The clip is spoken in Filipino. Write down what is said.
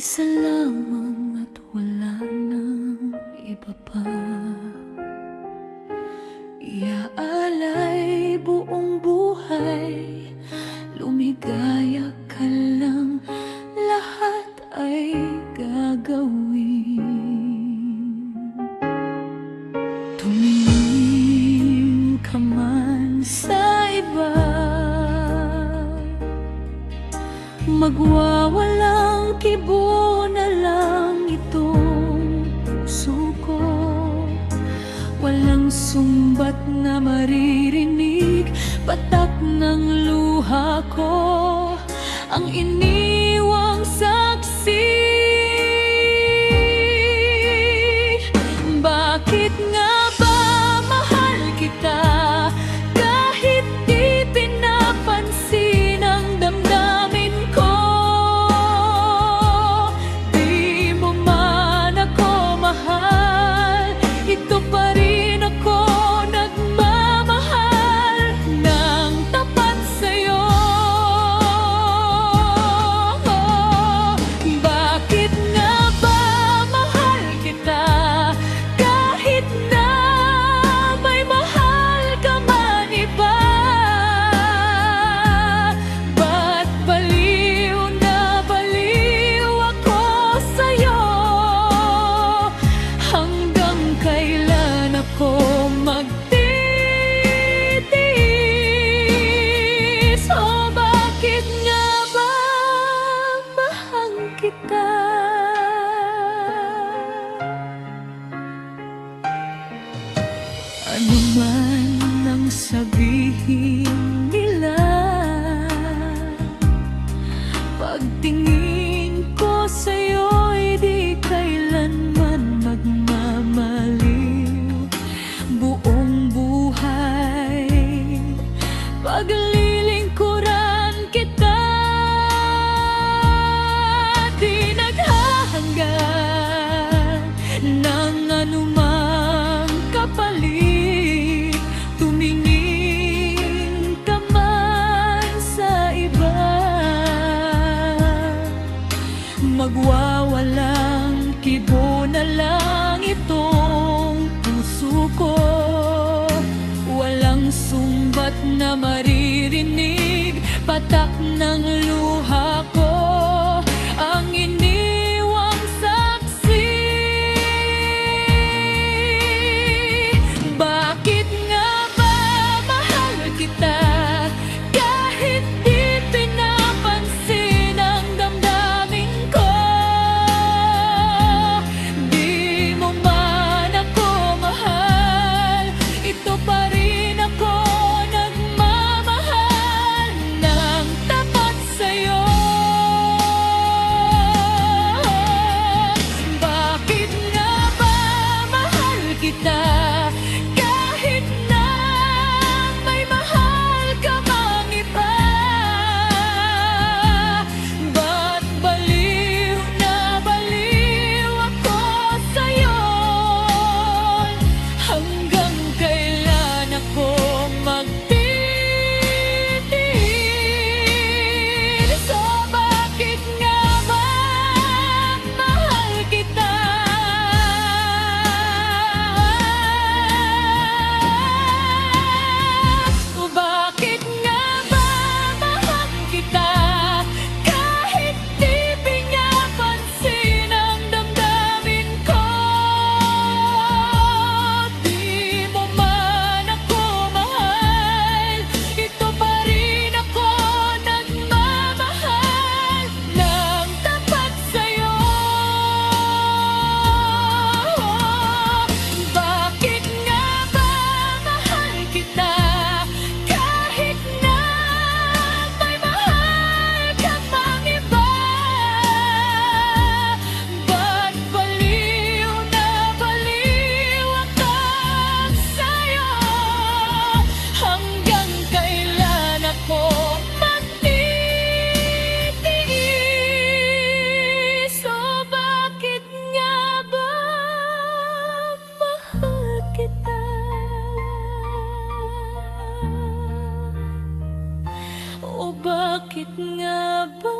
Isa lamang at wala nang iba pa. Iaalay buong buhay, lumigaya ka lang, lahat ay gagawin. Tumingin ka man sa iba, magwawalang kibo na lang itong puso ko. Walang sumbat na maririnig, patak ng luha ko, ang iniwang saksi. Bakit nga ba mahal kita, kahit di pinapansin ang damdamin ko? Di mo man ako mahal, ito pa rin ako nagmamahal ng tapat sa'yo. Bakit nga ba mahal kita, kahit na may mahal ka man iba? Ba't baliw na baliw ako sa'yo? Hanggang kailan ako magtitiis? O bakit nga ba mahal kita? Ano man ang sabihin nila, pagtingin ko sa'yo'y di kailanman magmamaliw. Buong buhay paglilingkuran kita, di naghahanggan ng anumang kapalit. Tumingin ka man sa iba, magwawalang kibo na lang itong puso ko. Walang sumbat na maririnig, patak ng luha ko, ang iniwang saksi. Bakit nga ba mahal kita, kahit di pinapansin ang damdamin ko? Di mo man ako mahal, ito pa rin ako nagmamahal ng tapat sa'yo. Bakit nga ba mahal kita, kahit na may mahal ka mang iba? Ba't baliw na baliw ako sa'yo? Hanggang kailan ako magtitiis? O bakit nga ba mahal kita? O bakit nga ba mahal kita, kahit di pinapansin ang damdamin ko? Di mo man ako mahal, ito pa rin ako nagmamahal ng tapat sa'yo. Bakit nga ba mahal kita, kahit na may mahal ka pang iba? Ba't baliw na baliw ako sa'yo? Hanggang kailan ako magtitiis? O bakit nga ba mahal kita? O bakit nga ba